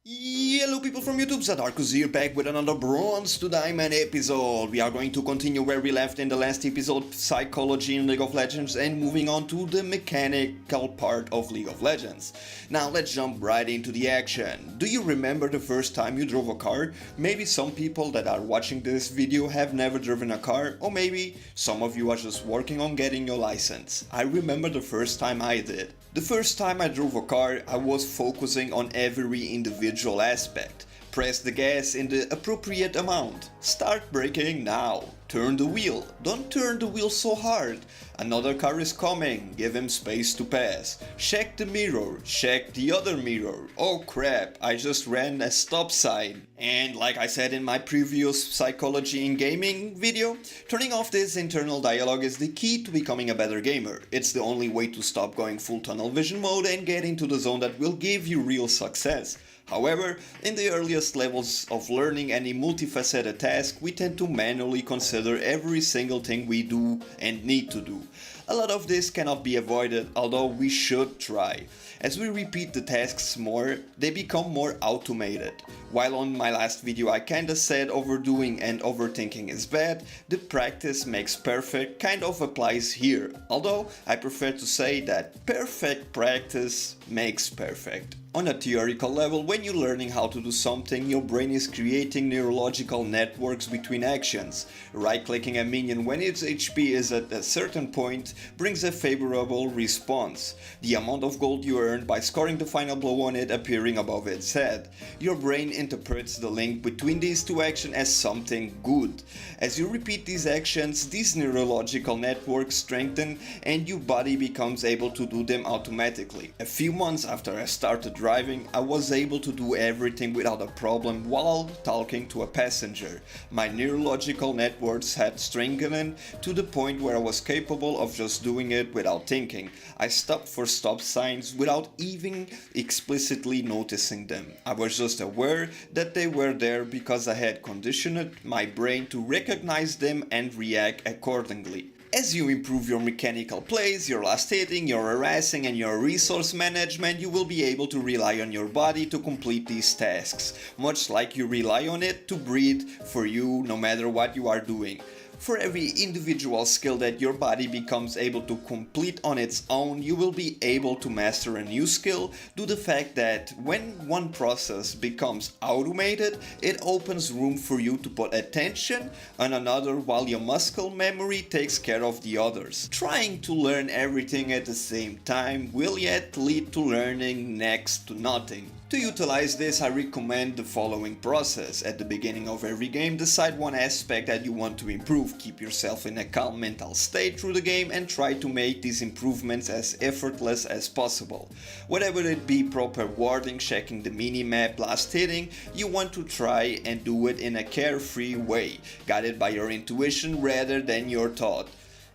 Hello people from YouTube, Zadarkus here, back with another Bronze to Diamond episode. We are going to continue where we left in the last episode, psychology in League of Legends, and moving on to the mechanical part of League of Legends. Now let's jump right into the action. Do you remember the first time you drove a car? Maybe some people that are watching this video have never driven a car, or maybe some of you are just working on getting your license. I remember the first time I did. The first time I drove a car, I was focusing on every individual aspect. Press the gas in the appropriate amount. Start braking now. Turn the wheel. Don't turn the wheel so hard. Another car is coming. Give him space to pass. Check the mirror. Check the other mirror. Oh crap, I just ran a stop sign. And like I said in my previous psychology in gaming video, turning off this internal dialogue is the key to becoming a better gamer. It's the only way to stop going full tunnel vision mode and get into the zone that will give you real success. However, in the earliest levels of learning any multifaceted task, we tend to manually consider every single thing we do and need to do. A lot of this cannot be avoided, although we should try. As we repeat the tasks more, they become more automated. While on my last video I kinda said overdoing and overthinking is bad, the practice makes perfect kind of applies here, although I prefer to say that perfect practice makes perfect. On a theoretical level, when you're learning how to do something, your brain is creating neurological networks between actions. Right-clicking a minion when its HP is at a certain point brings a favorable response. The amount of gold you earn by scoring the final blow on it appearing above its head. Your brain interprets the link between these two actions as something good. As you repeat these actions, these neurological networks strengthen and your body becomes able to do them automatically. A few months after I started driving, I was able to do everything without a problem while talking to a passenger. My neurological networks had strengthened to the point where I was capable of just doing it without thinking. I stopped for stop signs without even explicitly noticing them. I was just aware that they were there because I had conditioned my brain to recognize them and react accordingly. As you improve your mechanical plays, your last hitting, your harassing and your resource management, you will be able to rely on your body to complete these tasks, much like you rely on it to breathe for you no matter what you are doing. For every individual skill that your body becomes able to complete on its own, you will be able to master a new skill due to the fact that when one process becomes automated, it opens room for you to put attention on another while your muscle memory takes care of the others. Trying to learn everything at the same time will yet lead to learning next to nothing. To utilize this, I recommend the following process. At the beginning of every game, decide one aspect that you want to improve. Keep yourself in a calm mental state through the game and try to make these improvements as effortless as possible. Whatever it be, proper warding, checking the mini-map, last hitting, you want to try and do it in a carefree way, guided by your intuition rather than your thought.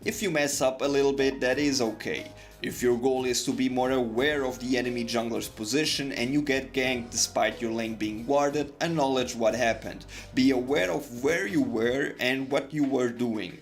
If you mess up a little bit, that is okay. If your goal is to be more aware of the enemy jungler's position and you get ganked despite your lane being warded, acknowledge what happened. Be aware of where you were and what you were doing.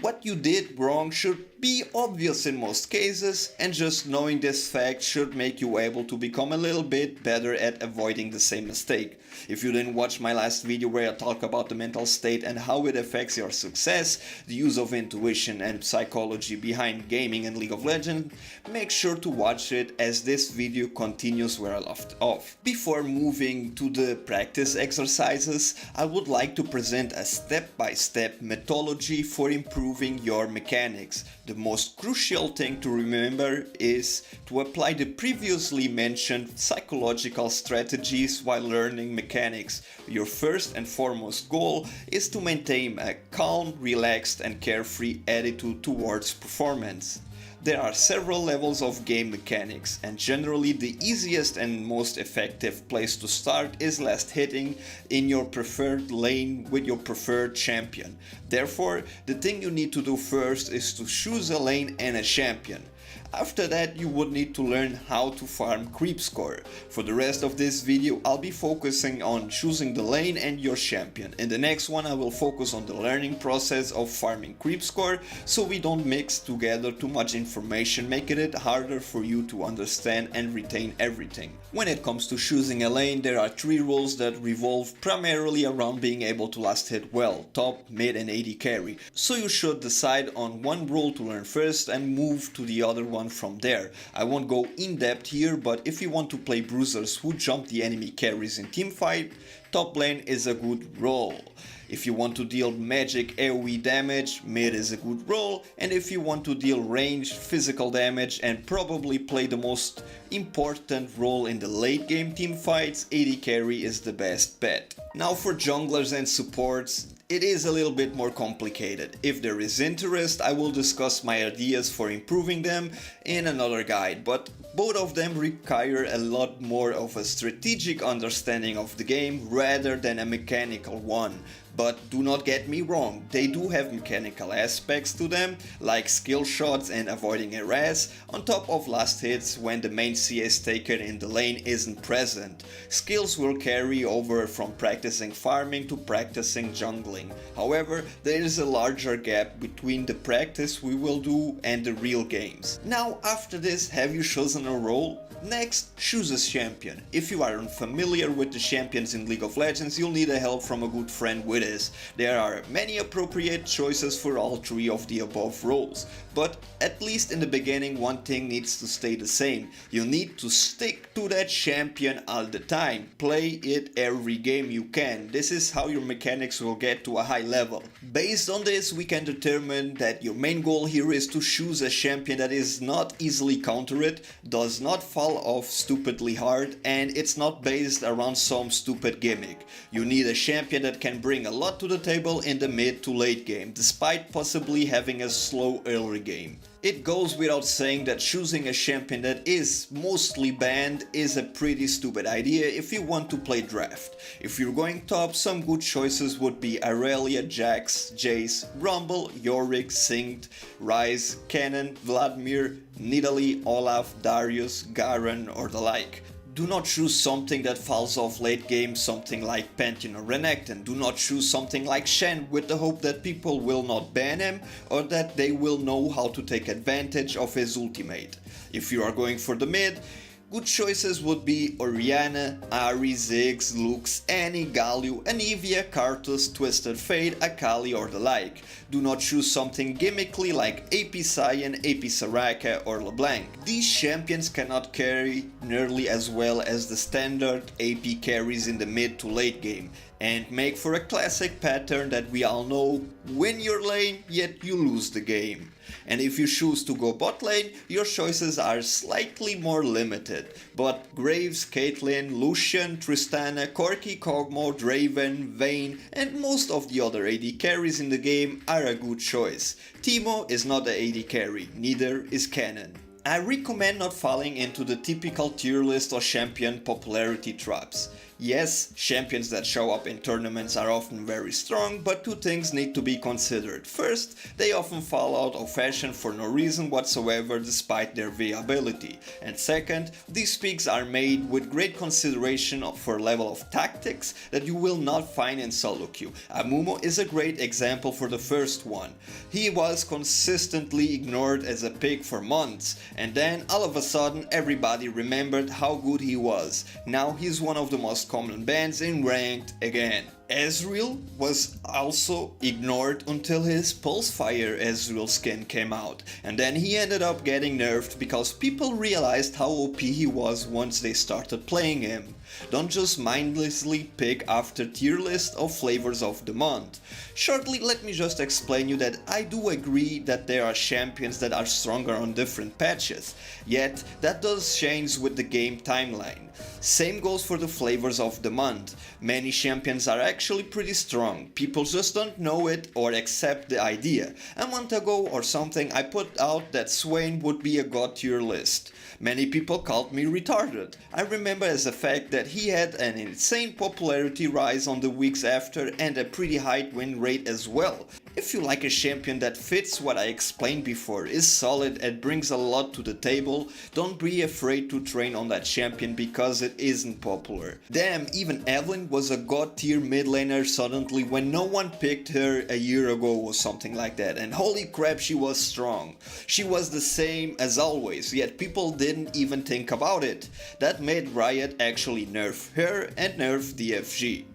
What you did wrong should be obvious in most cases, and just knowing this fact should make you able to become a little bit better at avoiding the same mistake. If you didn't watch my last video where I talk about the mental state and how it affects your success, the use of intuition and psychology behind gaming and League of Legends, make sure to watch it as this video continues where I left off. Before moving to the practice exercises, I would like to present a step-by-step methodology for improving your mechanics. The most crucial thing to remember is to apply the previously mentioned psychological strategies while learning mechanics. Your first and foremost goal is to maintain a calm, relaxed and carefree attitude towards performance. There are several levels of game mechanics, and generally the easiest and most effective place to start is last hitting in your preferred lane with your preferred champion. Therefore, the thing you need to do first is to choose a lane and a champion. After that, you would need to learn how to farm creep score. For the rest of this video, I'll be focusing on choosing the lane and your champion. In the next one, I will focus on the learning process of farming creep score, so we don't mix together too much information, making it harder for you to understand and retain everything. When it comes to choosing a lane, there are 3 rules that revolve primarily around being able to last hit well, top, mid and AD carry. So you should decide on one role to learn first and move to the other one from there. I won't go in depth here, but if you want to play bruisers who jump the enemy carries in teamfight, top lane is a good role. If you want to deal magic AoE damage, mid is a good role, and if you want to deal ranged physical damage and probably play the most important role in the late game teamfights, AD carry is the best bet. Now for junglers and supports, it is a little bit more complicated. If there is interest, I will discuss my ideas for improving them in another guide, but both of them require a lot more of a strategic understanding of the game rather than a mechanical one. But do not get me wrong, they do have mechanical aspects to them, like skill shots and avoiding harass, on top of last hits when the main CS taker in the lane isn't present. Skills will carry over from practicing farming to practicing jungling. However, there is a larger gap between the practice we will do and the real games. Now after this, have you chosen a role? Next, choose a champion. If you are unfamiliar with the champions in League of Legends, you'll need a help from a good friend with this. There are many appropriate choices for all 3 of the above roles, but at least in the beginning one thing needs to stay the same. You need to stick to that champion all the time. Play it every game you can. This is how your mechanics will get to a high level. Based on this, we can determine that your main goal here is to choose a champion that is not easily countered, does not fall off stupidly hard, and it's not based around some stupid gimmick. You need a champion that can bring a lot to the table in the mid to late game, despite possibly having a slow early game. It goes without saying that choosing a champion that is mostly banned is a pretty stupid idea if you want to play draft. If you're going top, some good choices would be Aurelia, Jax, Jace, Rumble, Yorick, Singed, Ryze, Cannon, Vladimir, Nidalee, Olaf, Darius, Garen or the like. Do not choose something that falls off late game, something like Pantheon or Renekton. Do not choose something like Shen with the hope that people will not ban him or that they will know how to take advantage of his ultimate. If you are going for the mid, good choices would be Orianna, Ahri, Ziggs, Lux, Annie, Galio, Anivia, Karthus, Twisted Fate, Akali or the like. Do not choose something gimmickly like AP Sion, AP Soraka or LeBlanc. These champions cannot carry nearly as well as the standard AP carries in the mid to late game, and make for a classic pattern that we all know: win your lane, yet you lose the game. And if you choose to go bot lane, your choices are slightly more limited, but Graves, Caitlyn, Lucian, Tristana, Corki, Kog'Maw, Draven, Vayne and most of the other AD carries in the game are a good choice. Teemo is not the AD carry, neither is Cannon. I recommend not falling into the typical tier list or champion popularity traps. Yes, champions that show up in tournaments are often very strong, but 2 things need to be considered. First, they often fall out of fashion for no reason whatsoever despite their viability. And second, these picks are made with great consideration for a level of tactics that you will not find in solo queue. Amumu is a great example for the first one. He was consistently ignored as a pick for months, and then all of a sudden everybody remembered how good he was. Now he's one of the most common bans in ranked again. Ezreal was also ignored until his Pulsefire Ezreal skin came out, and then he ended up getting nerfed because people realized how OP he was once they started playing him. Don't just mindlessly pick after tier list of flavors of the month. Shortly, let me just explain you that I do agree that there are champions that are stronger on different patches, yet that does change with the game timeline. Same goes for the flavors of the month. Many champions are actually pretty strong, people just don't know it or accept the idea. A month ago or something I put out that Swain would be a god tier list. Many people called me retarded. I remember as a fact that he had an insane popularity rise on the weeks after and a pretty high win rate as well. If you like a champion that fits what I explained before, is solid and brings a lot to the table, don't be afraid to train on that champion because it isn't popular. Damn, even Evelyn was a god tier mid laner suddenly when no one picked her a year ago or something like that, and holy crap, she was strong. She was the same as always, yet people didn't even think about it. That made Riot actually nerf her and nerf DFG.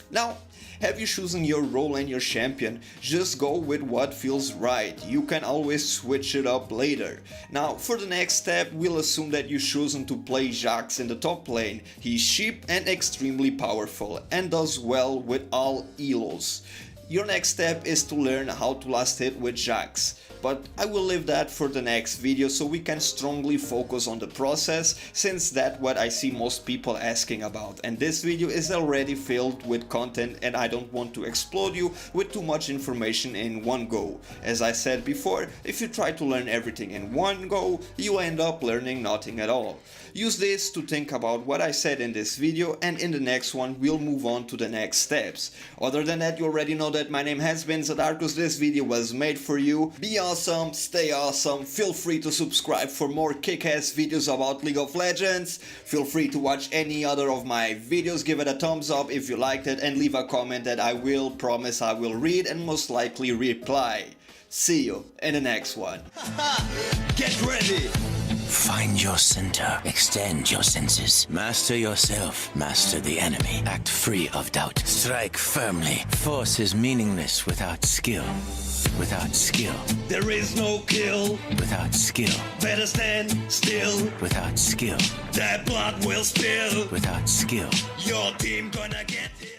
Now, have you chosen your role and your champion? Just go with what feels right. You can always switch it up later. Now, for the next step, we'll assume that you've chosen to play Jax in the top lane. He's cheap and extremely powerful and does well with all elos. Your next step is to learn how to last hit with Jax. But I will leave that for the next video so we can strongly focus on the process, since that's what I see most people asking about, and this video is already filled with content and I don't want to explode you with too much information in one go. As I said before, if you try to learn everything in one go, you end up learning nothing at all. Use this to think about what I said in this video, and in the next one we'll move on to the next steps. Other than that, you already know that my name has been Zadarkus. This video was made for you. Be awesome, stay awesome, feel free to subscribe for more kick-ass videos about League of Legends. Feel free to watch any other of my videos, give it a thumbs up if you liked it, and leave a comment that I will promise I will read and most likely reply. See you in the next one. Get ready! Find your center. Extend your senses. Master yourself. Master the enemy. Act free of doubt. Strike firmly. Force is meaningless without skill. Without skill. There is no kill. Without skill. Better stand still. Without skill. That blood will spill. Without skill. Your team gonna get hit.